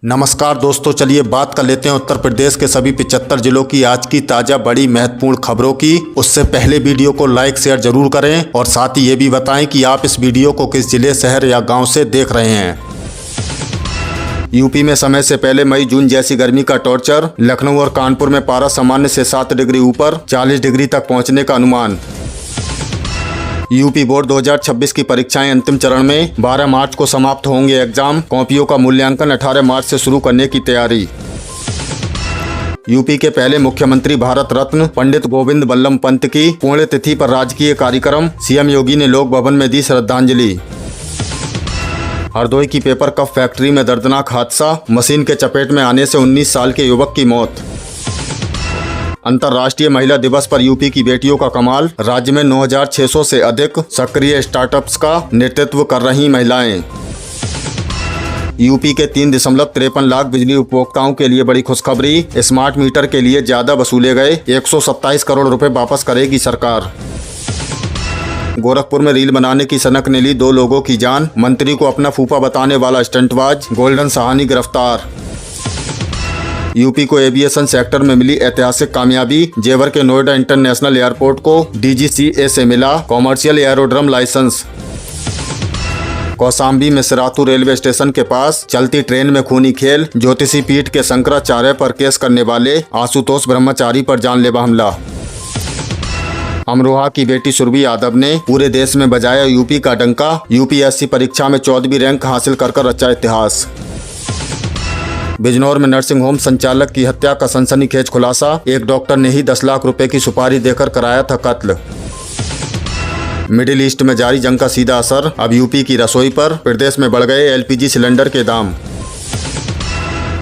नमस्कार दोस्तों, चलिए बात कर लेते हैं उत्तर प्रदेश के सभी 75 जिलों की आज की ताज़ा बड़ी महत्वपूर्ण खबरों की। उससे पहले वीडियो को लाइक शेयर जरूर करें और साथ ही ये भी बताएं कि आप इस वीडियो को किस जिले, शहर या गांव से देख रहे हैं। यूपी में समय से पहले मई जून जैसी गर्मी का टॉर्चर। लखनऊ और कानपुर में पारा सामान्य से 7 डिग्री ऊपर 40 डिग्री तक पहुंचने का अनुमान। यूपी बोर्ड 2026 की परीक्षाएं अंतिम चरण में। 12 मार्च को समाप्त होंगे एग्जाम। कॉपियों का मूल्यांकन 18 मार्च से शुरू करने की तैयारी। यूपी के पहले मुख्यमंत्री भारत रत्न पंडित गोविंद बल्लभ पंत की पुण्यतिथि पर राजकीय कार्यक्रम। सीएम योगी ने लोक भवन में दी श्रद्धांजलि। हरदोई की पेपर कप फैक्ट्री में दर्दनाक हादसा। मशीन के चपेट में आने से 19 साल के युवक की मौत। अंतर्राष्ट्रीय महिला दिवस पर यूपी की बेटियों का कमाल। राज्य में 9600 से अधिक सक्रिय स्टार्टअप्स का नेतृत्व कर रही महिलाएं। यूपी के 3.53 लाख बिजली उपभोक्ताओं के लिए बड़ी खुशखबरी। स्मार्ट मीटर के लिए ज्यादा वसूले गए 127 करोड़ रुपए वापस करेगी सरकार। गोरखपुर में रील बनाने की सनक ने ली 2 लोगों की जान। मंत्री को अपना फूफा बताने वाला स्टंटबाज गोल्डन सहानी गिरफ्तार। यूपी को एविएशन सेक्टर में मिली ऐतिहासिक कामयाबी। जेवर के नोएडा इंटरनेशनल एयरपोर्ट को डीजीसीए से मिला कॉमर्शियल एरोड्रम लाइसेंस। कौशाम्बी में सिराथू रेलवे स्टेशन के पास चलती ट्रेन में खूनी खेल। ज्योतिषी पीठ के शंकराचार्य पर केस करने वाले आशुतोष ब्रह्मचारी पर जानलेवा हमला। अमरोहा की बेटी सुरभि यादव ने पूरे देश में बजाया यूपी का डंका। यूपीएससी परीक्षा में 14वीं रैंक हासिल कर रचा इतिहास। बिजनौर में नर्सिंग होम संचालक की हत्या का सनसनीखेज खुलासा। एक डॉक्टर ने ही 10 लाख रुपए की सुपारी देकर कराया था कत्ल। मिडिल ईस्ट में जारी जंग का सीधा असर अब यूपी की रसोई पर। प्रदेश में बढ़ गए एलपीजी सिलेंडर के दाम।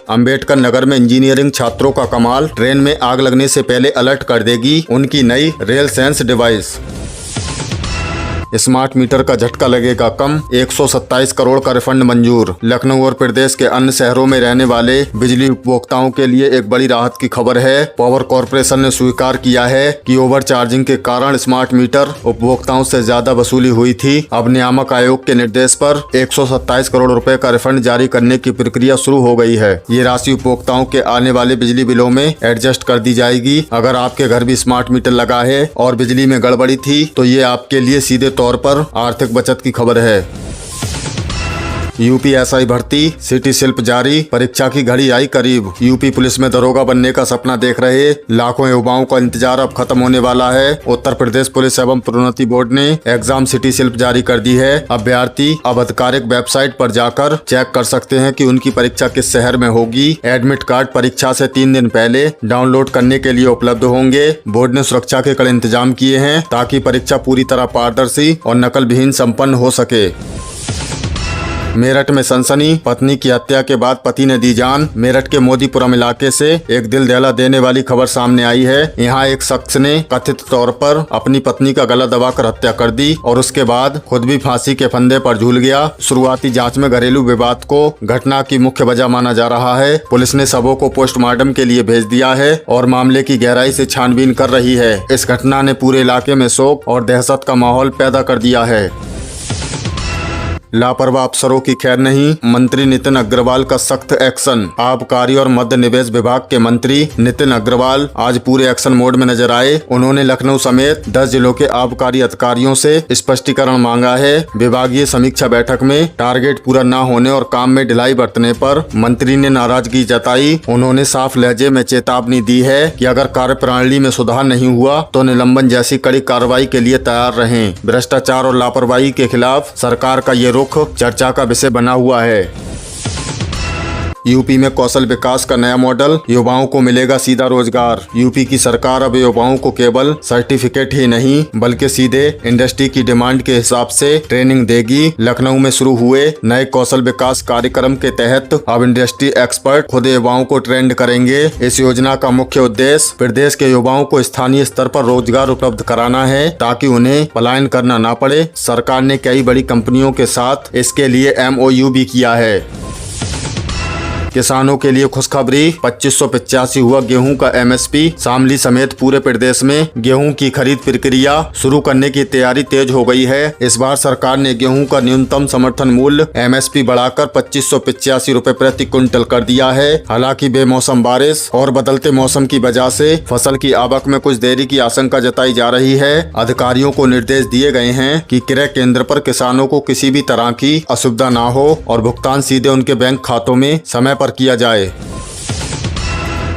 अंबेडकर नगर में इंजीनियरिंग छात्रों का कमाल। ट्रेन में आग लगने से पहले अलर्ट कर देगी उनकी नई rail sense device. Smart meter का झटका लगेगा कम। 127 करोड़ का रिफंड मंजूर। लखनऊ और प्रदेश के अन्य शहरों में रहने वाले बिजली उपभोक्ताओं के लिए एक बड़ी राहत की खबर है। पावर कॉर्पोरेशन ने स्वीकार किया है कि ओवर चार्जिंग के कारण स्मार्ट मीटर उपभोक्ताओं से ज्यादा वसूली हुई थी। अब नियामक आयोग के निर्देश पर 127 करोड़ रुपए का रिफंड जारी करने की प्रक्रिया शुरू हो गई है। ये राशि उपभोक्ताओं के आने वाले बिजली बिलों में एडजस्ट कर दी जाएगी। अगर आपके घर भी स्मार्ट मीटर लगा है और बिजली में गड़बड़ी थी तो ये आपके लिए सीधे तौर पर आर्थिक बचत की खबर है। यूपीएसआई भर्ती सिटी शिल्प जारी। परीक्षा की घड़ी आई करीब। यूपी पुलिस में दरोगा बनने का सपना देख रहे लाखों युवाओं का इंतजार अब खत्म होने वाला है। उत्तर प्रदेश पुलिस एवं प्रोन्नति बोर्ड ने एग्जाम सिटी शिल्प जारी कर दी है। अभ्यर्थी अब आधिकारिक वेबसाइट पर जाकर चेक कर सकते हैं कि उनकी परीक्षा किस शहर में होगी। एडमिट कार्ड परीक्षा से 3 दिन पहले डाउनलोड करने के लिए उपलब्ध होंगे। बोर्ड ने सुरक्षा के कड़े इंतजाम किए हैं ताकि परीक्षा पूरी तरह पारदर्शी और नकल विहीन संपन्न हो सके। मेरठ में सनसनी। पत्नी की हत्या के बाद पति ने दी जान। मेरठ के मोदीपुरम इलाके से एक दिल दहला देने वाली खबर सामने आई है। यहाँ एक शख्स ने कथित तौर पर अपनी पत्नी का गला दबाकर हत्या कर दी और उसके बाद खुद भी फांसी के फंदे पर झूल गया। शुरुआती जांच में घरेलू विवाद को घटना की मुख्य वजह माना जा रहा है। पुलिस ने शवों को पोस्टमार्टम के लिए भेज दिया है और मामले की गहराई से छानबीन कर रही है। इस घटना ने पूरे इलाके में शोक और दहशत का माहौल पैदा कर दिया है। लापरवाह अफसरों की खैर नहीं। मंत्री नितिन अग्रवाल का सख्त एक्शन। आबकारी और मध्य निवेश विभाग के मंत्री नितिन अग्रवाल आज पूरे एक्शन मोड में नजर आए। उन्होंने लखनऊ समेत 10 जिलों के आबकारी अधिकारियों से स्पष्टीकरण मांगा है। विभागीय समीक्षा बैठक में टारगेट पूरा न होने और काम में ढिलाई बरतने पर मंत्री ने नाराजगी जताई। उन्होंने साफ लहजे में चेतावनी दी है कि अगर कार्यप्रणाली में सुधार नहीं हुआ तो निलंबन जैसी कड़ी कार्रवाई के लिए तैयार रहें। भ्रष्टाचार और लापरवाही के खिलाफ सरकार का ये रुख चर्चा का विषय बना हुआ है। यूपी में कौशल विकास का नया मॉडल। युवाओं को मिलेगा सीधा रोजगार। यूपी की सरकार अब युवाओं को केवल सर्टिफिकेट ही नहीं बल्कि सीधे इंडस्ट्री की डिमांड के हिसाब से ट्रेनिंग देगी। लखनऊ में शुरू हुए नए कौशल विकास कार्यक्रम के तहत अब इंडस्ट्री एक्सपर्ट खुद युवाओं को ट्रेंड करेंगे। इस योजना का मुख्य उद्देश्य प्रदेश के युवाओं को स्थानीय स्तर पर रोजगार उपलब्ध कराना है ताकि उन्हें पलायन करना ना पड़े। सरकार ने कई बड़ी कंपनियों के साथ इसके लिए MOU भी किया है। किसानों के लिए खुशखबरी, 2585 हुआ गेहूं का MSP। शामली समेत पूरे प्रदेश में गेहूं की खरीद प्रक्रिया शुरू करने की तैयारी तेज हो गई है। इस बार सरकार ने गेहूं का न्यूनतम समर्थन मूल्य MSP बढ़ाकर 2585 रुपए प्रति क्विंटल कर दिया है। हालांकि बेमौसम बारिश और बदलते मौसम की वजह से फसल की आवक में कुछ देरी की आशंका जताई जा रही है। अधिकारियों को निर्देश दिए गए हैं कि क्रय केंद्र पर किसानों को किसी भी तरह की असुविधा न हो और भुगतान सीधे उनके बैंक खातों में समय पर किया जाए।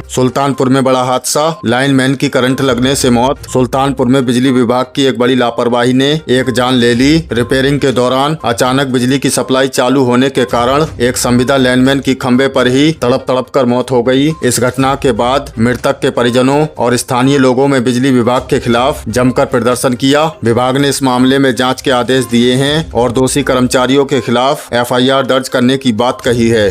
सुल्तानपुर में बड़ा हादसा, लाइनमैन की करंट लगने से मौत। सुल्तानपुर में बिजली विभाग की एक बड़ी लापरवाही ने एक जान ले ली। रिपेयरिंग के दौरान अचानक बिजली की सप्लाई चालू होने के कारण एक संविदा लाइनमैन की खंबे पर ही तड़प कर मौत हो गई। इस घटना के बाद मृतक के परिजनों और स्थानीय लोगों में बिजली विभाग के खिलाफ जमकर प्रदर्शन किया। विभाग ने इस मामले में जाँच के आदेश दिए हैं और दोषी कर्मचारियों के खिलाफ FIR दर्ज करने की बात कही है।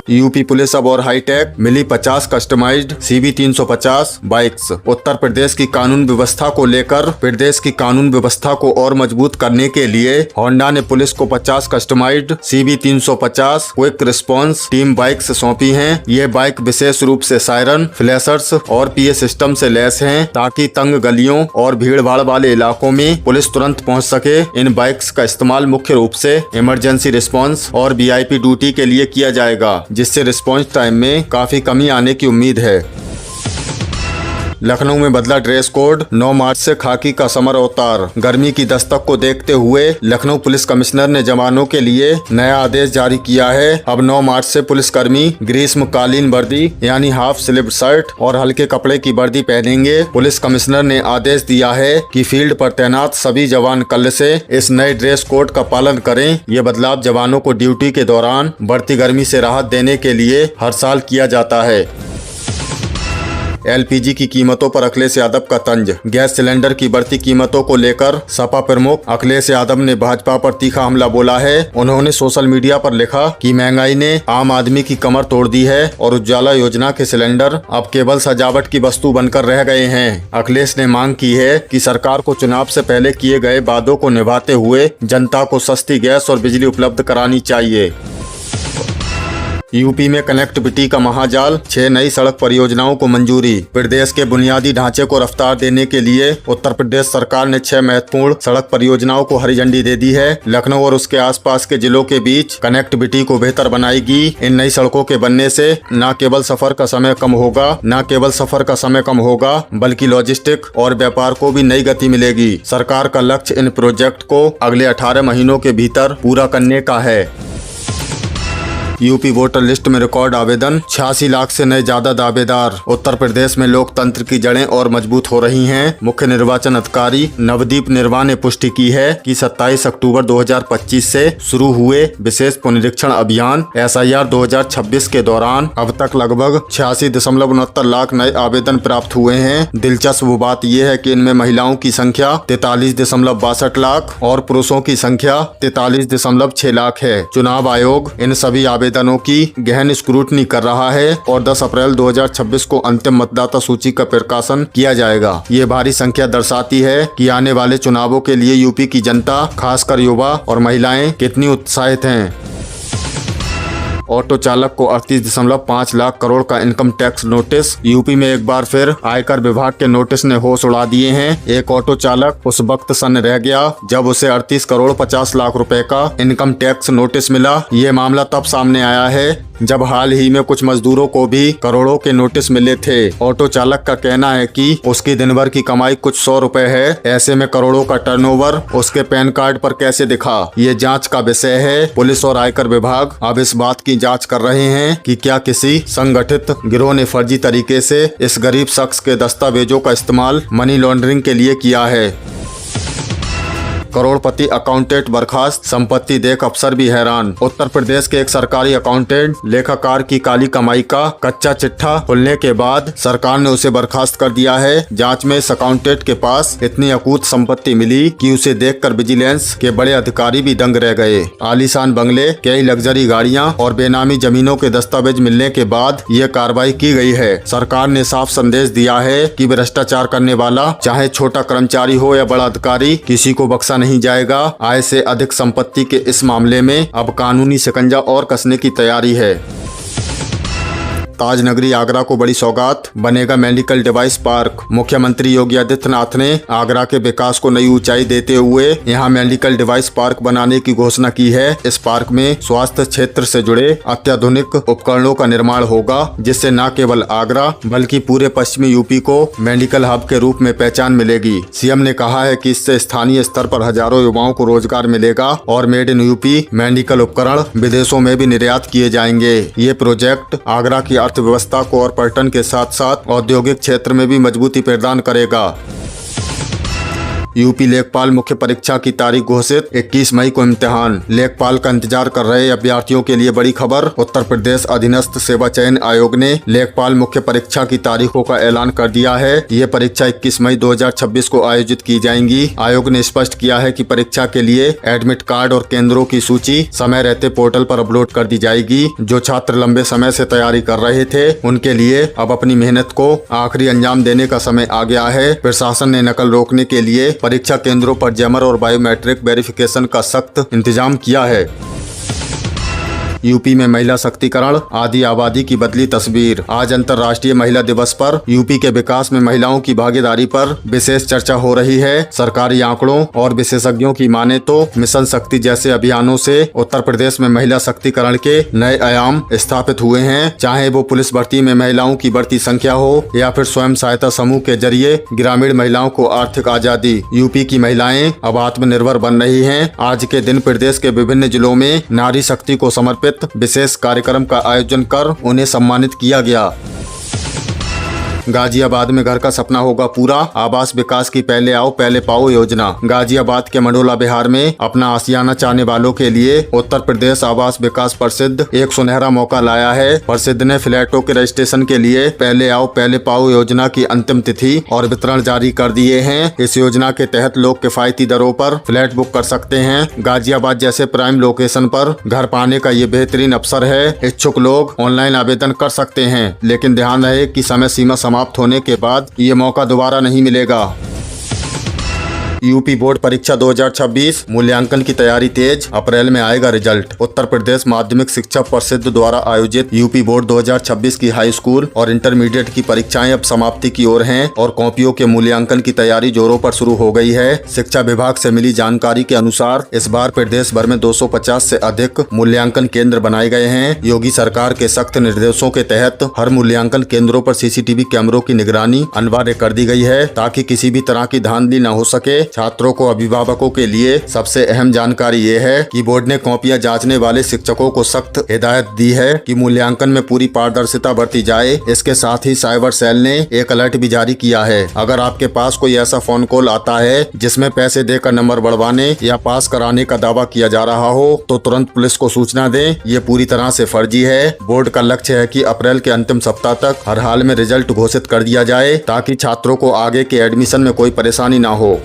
यूपी पुलिस अब और हाईटेक, मिली 50 customized CB 350 bikes. Uttar Pradesh की कानून व्यवस्था को लेकर प्रदेश की कानून व्यवस्था को और मजबूत करने के लिए होंडा ने पुलिस को 50 customized CB 350 quick response team bikes सौंपी हैं। ये बाइक विशेष रूप से सायरन, फ्लैशर्स और PA सिस्टम से लैस हैं ताकि तंग गलियों और भीड़ भाड़ वाले इलाकों में पुलिस तुरंत पहुंच सके। इन बाइक्स का इस्तेमाल मुख्य रूप से इमरजेंसी रिस्पॉन्स और VIP ड्यूटी के लिए किया जाएगा, जिससे रिस्पॉन्स टाइम में काफी कमी आने की उम्मीद है। लखनऊ में बदला ड्रेस कोड, 9 मार्च से खाकी का समर अवतार। गर्मी की दस्तक को देखते हुए लखनऊ पुलिस कमिश्नर ने जवानों के लिए नया आदेश जारी किया है। अब 9 मार्च से पुलिसकर्मी ग्रीष्मकालीन वर्दी यानी हाफ स्लीव शर्ट और हल्के कपड़े की वर्दी पहनेंगे। पुलिस कमिश्नर ने आदेश दिया है कि फील्ड पर तैनात सभी जवान कल से इस नए ड्रेस कोड का पालन करें। ये बदलाव जवानों को ड्यूटी के दौरान बढ़ती गर्मी से राहत देने के लिए हर साल किया जाता है। LPG की कीमतों पर अखिलेश यादव का तंज। गैस सिलेंडर की बढ़ती कीमतों को लेकर सपा प्रमुख अखिलेश यादव ने भाजपा पर तीखा हमला बोला है। उन्होंने सोशल मीडिया पर लिखा कि महंगाई ने आम आदमी की कमर तोड़ दी है और उज्ज्वला योजना के सिलेंडर अब केवल सजावट की वस्तु बनकर रह गए हैं। अखिलेश ने मांग की है कि सरकार को चुनाव से पहले किए गए वादों को निभाते हुए जनता को सस्ती गैस और बिजली उपलब्ध करानी चाहिए। यूपी में कनेक्टिविटी का महाजाल, 6 नई सड़क परियोजनाओं को मंजूरी। प्रदेश के बुनियादी ढांचे को रफ्तार देने के लिए उत्तर प्रदेश सरकार ने 6 महत्वपूर्ण सड़क परियोजनाओं को हरी झंडी दे दी है। लखनऊ और उसके आसपास के जिलों के बीच कनेक्टिविटी को बेहतर बनाएगी। इन नई सड़कों के बनने से न केवल सफर का समय कम होगा बल्कि लॉजिस्टिक और व्यापार को भी नई गति मिलेगी। सरकार का लक्ष्य इन प्रोजेक्ट को अगले 18 महीनों के भीतर पूरा करने का है। यूपी वोटर लिस्ट में रिकॉर्ड आवेदन, 86 लाख से नए ज्यादा दावेदार। उत्तर प्रदेश में लोकतंत्र की जड़ें और मजबूत हो रही हैं। मुख्य निर्वाचन अधिकारी नवदीप निर्वा ने पुष्टि की है कि 27 अक्टूबर 2025 से शुरू हुए विशेष पुनरीक्षण अभियान SIR 2026 के दौरान अब तक लगभग 86.69 लाख नए आवेदन प्राप्त हुए हैं। दिलचस्प बात यह है कि इनमें महिलाओं की संख्या 43.62 लाख और पुरुषों की संख्या 43.6 लाख है। चुनाव आयोग इन सभी आवेदनों की गहन स्क्रूटनी कर रहा है और 10 अप्रैल 2026 को अंतिम मतदाता सूची का प्रकाशन किया जाएगा। ये भारी संख्या दर्शाती है कि आने वाले चुनावों के लिए यूपी की जनता, खासकर युवा और महिलाएं कितनी उत्साहित हैं। ऑटो चालक को 38.5 लाख करोड़ का इनकम टैक्स नोटिस। यूपी में एक बार फिर आयकर विभाग के नोटिस ने होश उड़ा दिए हैं। एक ऑटो चालक उस वक्त सन्न रह गया जब उसे 38 करोड़ 50 लाख रुपए का इनकम टैक्स नोटिस मिला। ये मामला तब सामने आया है जब हाल ही में कुछ मजदूरों को भी करोड़ों के नोटिस मिले थे। ऑटो चालक का कहना है कि उसकी दिन भर की कमाई कुछ 100 रुपए है। ऐसे में करोड़ों का टर्नओवर उसके पैन कार्ड पर कैसे दिखा, ये जांच का विषय है। पुलिस और आयकर विभाग अब इस बात की जांच कर रहे हैं कि क्या किसी संगठित गिरोह ने फर्जी तरीके से इस गरीब शख्स के दस्तावेजों का इस्तेमाल मनी लॉन्ड्रिंग के लिए किया है। करोड़पति अकाउंटेंट बर्खास्त, संपत्ति देख अफसर भी हैरान। उत्तर प्रदेश के एक सरकारी अकाउंटेंट लेखाकार की काली कमाई का कच्चा चिट्ठा खुलने के बाद सरकार ने उसे बर्खास्त कर दिया है। जांच में इस अकाउंटेंट के पास इतनी अकूत संपत्ति मिली कि उसे देखकर विजिलेंस के बड़े अधिकारी भी दंग रह गए। आलीशान बंगले, कई लग्जरी गाड़ियां और बेनामी जमीनों के दस्तावेज मिलने के बाद ये कार्रवाई की गई है। सरकार ने साफ संदेश दिया है कि भ्रष्टाचार करने वाला चाहे छोटा कर्मचारी हो या बड़ा अधिकारी, किसी को बख्शा नहीं जाएगा। आय से अधिक संपत्ति के इस मामले में अब कानूनी शिकंजा और कसने की तैयारी है। ताज नगरी आगरा को बड़ी सौगात, बनेगा मेडिकल डिवाइस पार्क। मुख्यमंत्री योगी आदित्यनाथ ने आगरा के विकास को नई ऊंचाई देते हुए यहां मेडिकल डिवाइस पार्क बनाने की घोषणा की है। इस पार्क में स्वास्थ्य क्षेत्र से जुड़े अत्याधुनिक उपकरणों का निर्माण होगा, जिससे न केवल आगरा बल्कि पूरे पश्चिमी यूपी को मेडिकल हब के रूप में पहचान मिलेगी। सीएम ने कहा है कि इससे स्थानीय स्तर पर हजारों युवाओं को रोजगार मिलेगा और मेड इन यूपी मेडिकल उपकरण विदेशों में भी निर्यात किए जाएंगे। ये प्रोजेक्ट आगरा की अर्थव्यवस्था को और पर्यटन के साथ साथ औद्योगिक क्षेत्र में भी मजबूती प्रदान करेगा। यूपी लेखपाल मुख्य परीक्षा की तारीख घोषित, 21 मई को इम्तिहान। लेखपाल का इंतजार कर रहे अभ्यर्थियों के लिए बड़ी खबर। उत्तर प्रदेश अधीनस्थ सेवा चयन आयोग ने लेखपाल मुख्य परीक्षा की तारीखों का ऐलान कर दिया है। ये परीक्षा 21 मई 2026 को आयोजित की जाएंगी। आयोग ने स्पष्ट किया है कि परीक्षा के लिए एडमिट कार्ड और केंद्रों की सूची समय रहते पोर्टल पर अपलोड कर दी जाएगी। जो छात्र लंबे समय से तैयारी कर रहे थे उनके लिए अब अपनी मेहनत को आखिरी अंजाम देने का समय आ गया है। प्रशासन ने नकल रोकने के लिए परीक्षा केंद्रों पर जैमर और बायोमेट्रिक वेरिफिकेशन का सख्त इंतजाम किया है। यूपी में महिला शक्तिकरण, आदि आबादी की बदली तस्वीर। आज अंतर्राष्ट्रीय महिला दिवस पर यूपी के विकास में महिलाओं की भागीदारी पर विशेष चर्चा हो रही है। सरकारी आंकड़ों और विशेषज्ञों की माने तो मिशन शक्ति जैसे अभियानों से उत्तर प्रदेश में महिला शक्तिकरण के नए आयाम स्थापित हुए हैं। चाहे वो पुलिस भर्ती में महिलाओं की बढ़ती संख्या हो या फिर स्वयं सहायता समूह के जरिए ग्रामीण महिलाओं को आर्थिक आजादी। यूपी की महिलाएं अब आत्मनिर्भर बन रही हैं। आज के दिन प्रदेश के विभिन्न जिलों में नारी शक्ति को समर्पित विशेष कार्यक्रम का आयोजन कर उन्हें सम्मानित किया गया। गाजियाबाद में घर का सपना होगा पूरा, आवास विकास की पहले आओ पहले पाओ योजना। गाजियाबाद के मंडोला बिहार में अपना आशियाना चाहने वालों के लिए उत्तर प्रदेश आवास विकास परिषद एक सुनहरा मौका लाया है। परिषद ने फ्लैटों के रजिस्ट्रेशन के लिए पहले आओ पहले पाओ योजना की अंतिम तिथि और वितरण जारी कर दिए हैं। इस योजना के तहत लोग किफायती दरों पर फ्लैट बुक कर सकते हैं। गाजियाबाद जैसे प्राइम लोकेशन पर घर पाने का ये बेहतरीन अवसर है। इच्छुक लोग ऑनलाइन आवेदन कर सकते हैं, लेकिन ध्यान रहे कि समय सीमा समाप्त होने के बाद ये मौका दोबारा नहीं मिलेगा। यूपी बोर्ड परीक्षा 2026 मूल्यांकन की तैयारी तेज, अप्रैल में आएगा रिजल्ट। उत्तर प्रदेश माध्यमिक शिक्षा परिषद द्वारा आयोजित यूपी बोर्ड 2026 की हाई स्कूल और इंटरमीडिएट की परीक्षाएं अब समाप्ति की ओर हैं और कॉपियों के मूल्यांकन की तैयारी जोरों पर शुरू हो गई है। शिक्षा विभाग से मिली जानकारी के अनुसार इस बार प्रदेश भर में 250 से अधिक मूल्यांकन केंद्र बनाए गए हैं। योगी सरकार के सख्त निर्देशों के तहत हर मूल्यांकन केंद्रों पर सीसीटीवी कैमरों की निगरानी अनिवार्य कर दी गई है, ताकि किसी भी तरह की धांधली न हो सके। छात्रों को अभिभावकों के लिए सबसे अहम जानकारी ये है कि बोर्ड ने कॉपियां जांचने वाले शिक्षकों को सख्त हिदायत दी है कि मूल्यांकन में पूरी पारदर्शिता बरती जाए। इसके साथ ही साइबर सेल ने एक अलर्ट भी जारी किया है। अगर आपके पास कोई ऐसा फोन कॉल आता है जिसमें पैसे देकर नंबर बढ़वाने या पास कराने का दावा किया जा रहा हो तो तुरंत पुलिस को सूचना दें। ये पूरी तरह से फर्जी है। बोर्ड का लक्ष्य है कि अप्रैल के अंतिम सप्ताह तक हर हाल में रिजल्ट घोषित कर दिया जाए, ताकि छात्रों को आगे के एडमिशन में कोई परेशानी न हो।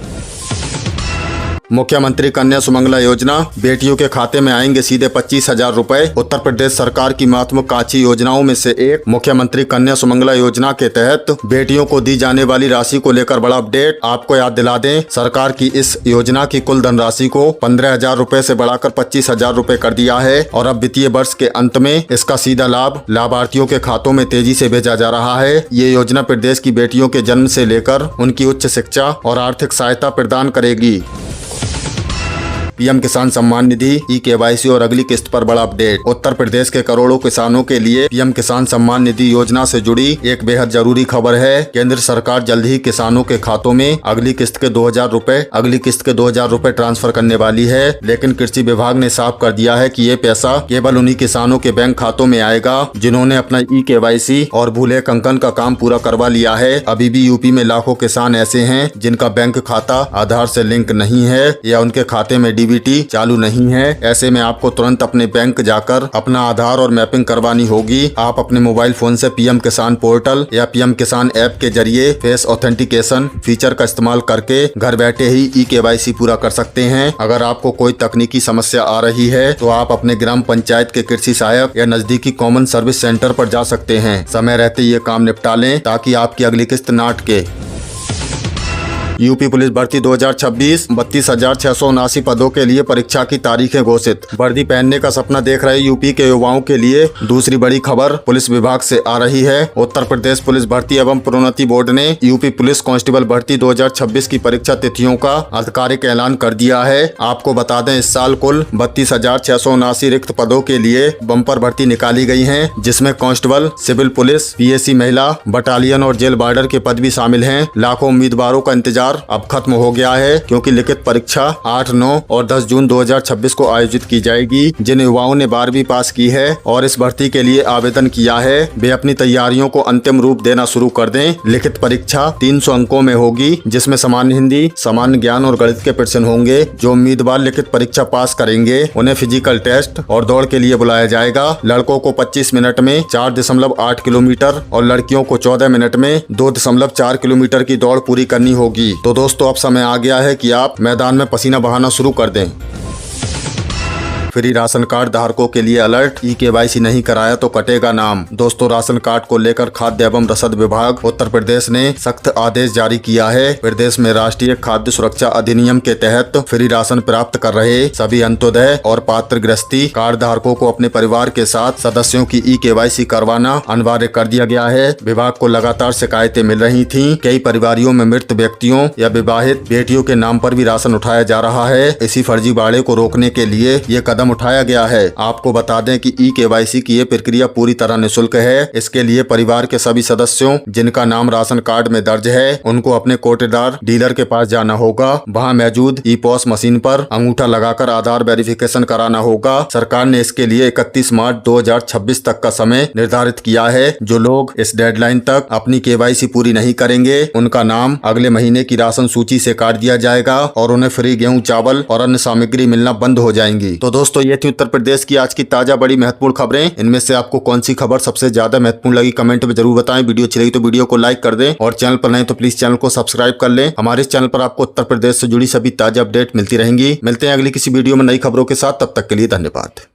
मुख्यमंत्री कन्या सुमंगला योजना, बेटियों के खाते में आएंगे सीधे 25,000 रुपए। उत्तर प्रदेश सरकार की महत्वाकांक्षी योजनाओं में से एक मुख्यमंत्री कन्या सुमंगला योजना के तहत बेटियों को दी जाने वाली राशि को लेकर बड़ा अपडेट। आपको याद दिला दें, सरकार की इस योजना की कुल धनराशि को 15,000 रुपए से बढ़ाकर 25,000 रुपए कर दिया है और अब वित्तीय वर्ष के अंत में इसका सीधा लाभ लाभार्थियों के खातों में तेजी से भेजा जा रहा है। ये योजना प्रदेश की बेटियों के जन्म से लेकर उनकी उच्च शिक्षा और आर्थिक सहायता प्रदान करेगी। पीएम किसान सम्मान निधि, ई-केवाईसी और अगली किस्त पर बड़ा अपडेट। उत्तर प्रदेश के करोड़ों किसानों के लिए पीएम किसान सम्मान निधि योजना से जुड़ी एक बेहद जरूरी खबर है। केंद्र सरकार जल्द ही किसानों के खातों में अगली किस्त के 2,000 रुपए ट्रांसफर करने वाली है। लेकिन कृषि विभाग ने साफ कर दिया है कि ये पैसा केवल उन्हीं किसानों के बैंक खातों में आएगा जिन्होंने अपना ई-केवाईसी और भूलेख अंकन का काम पूरा करवा लिया है। अभी भी यूपी में लाखों किसान ऐसे हैं जिनका बैंक खाता आधार से लिंक नहीं है या उनके खाते में डीबीटी चालू नहीं है। ऐसे में आपको तुरंत अपने बैंक जाकर अपना आधार और मैपिंग करवानी होगी। आप अपने मोबाइल फोन से पीएम किसान पोर्टल या पीएम किसान ऐप के जरिए फेस ऑथेंटिकेशन फीचर का इस्तेमाल करके घर बैठे ही ई-केवाईसी पूरा कर सकते हैं। अगर आपको कोई तकनीकी समस्या आ रही है तो आप अपने ग्राम पंचायत के कृषि सहायक या नजदीकी कॉमन सर्विस सेंटर पर जा सकते हैं। समय रहते ये काम निपटा लें ताकि आपकी अगली किस्त ना अटके। यूपी पुलिस भर्ती 2026 32,679 पदों के लिए परीक्षा की तारीखें घोषित। वर्दी पहनने का सपना देख रहे यूपी के युवाओं के लिए दूसरी बड़ी खबर पुलिस विभाग से आ रही है। उत्तर प्रदेश पुलिस भर्ती एवं प्रोन्नति बोर्ड ने यूपी पुलिस कांस्टेबल भर्ती 2026 की परीक्षा तिथियों का आधिकारिक ऐलान कर दिया है। आपको बता दें, इस साल कुल 32,679 रिक्त पदों के लिए बम्पर भर्ती निकाली गई है, जिसमें कांस्टेबल, सिविल पुलिस, पीएसी महिला, बटालियन और जेल वार्डर के पद भी शामिल हैं। लाखों उम्मीदवारों का इंतजार अब खत्म हो गया है, क्योंकि लिखित परीक्षा 8, 9 और 10 जून 2026 को आयोजित की जाएगी। जिन युवाओं ने 12वीं पास की है और इस भर्ती के लिए आवेदन किया है, वे अपनी तैयारियों को अंतिम रूप देना शुरू कर दें। लिखित परीक्षा 300 अंकों में होगी, जिसमें सामान्य हिंदी, सामान्य ज्ञान और गणित के प्रश्न होंगे। जो उम्मीदवार लिखित परीक्षा पास करेंगे उन्हें फिजिकल टेस्ट और दौड़ के लिए बुलाया जाएगा। लड़कों को 25 मिनट में 4.8 किलोमीटर और लड़कियों को 14 मिनट में 2.4 किलोमीटर की दौड़ पूरी करनी होगी। तो दोस्तों, अब समय आ गया है कि आप मैदान में पसीना बहाना शुरू कर दें। फ्री राशन कार्ड धारकों के लिए अलर्ट, ई-केवाईसी नहीं कराया तो कटेगा नाम। दोस्तों, राशन कार्ड को लेकर खाद्य एवं रसद विभाग उत्तर प्रदेश ने सख्त आदेश जारी किया है। प्रदेश में राष्ट्रीय खाद्य सुरक्षा अधिनियम के तहत फ्री राशन प्राप्त कर रहे सभी अंत्योदय और पात्र गृहस्थी कार्ड धारकों को अपने परिवार के साथ सदस्यों की ई-केवाईसी करवाना अनिवार्य कर दिया गया है। विभाग को लगातार शिकायतें मिल रही थी। कई परिवारों में मृत व्यक्तियों या विवाहित बेटियों के नाम पर भी राशन उठाया जा रहा है। इसी फर्जीवाड़े को रोकने के लिए ये कदम उठाया गया है। आपको बता दें कि ई-केवाईसी की ये प्रक्रिया पूरी तरह निःशुल्क है। इसके लिए परिवार के सभी सदस्यों जिनका नाम राशन कार्ड में दर्ज है, उनको अपने कोटेदार डीलर के पास जाना होगा। वहां मौजूद ई-पॉस मशीन पर अंगूठा लगाकर आधार वेरिफिकेशन कराना होगा। सरकार ने इसके लिए 31 मार्च 2026 तक का समय निर्धारित किया है। जो लोग इस डेडलाइन तक अपनी केवाईसी पूरी नहीं करेंगे, उनका नाम अगले महीने की राशन सूची से काट दिया जाएगा और उन्हें फ्री गेहूं, चावल और अन्य सामग्री मिलना बंद हो जाएंगी। तो दोस्तों, ये थी उत्तर प्रदेश की आज की ताजा बड़ी महत्वपूर्ण खबरें। इनमें से आपको कौन सी खबर सबसे ज्यादा महत्वपूर्ण लगी, कमेंट में जरूर बताएं। वीडियो अच्छी लगी तो वीडियो को लाइक कर दें और चैनल पर नए तो प्लीज चैनल को सब्सक्राइब कर लें। हमारे इस चैनल पर आपको उत्तर प्रदेश से जुड़ी सभी ताजा अपडेट मिलती रहेंगी। मिलते हैं अगली किसी वीडियो में नई खबरों के साथ। तब तक के लिए धन्यवाद।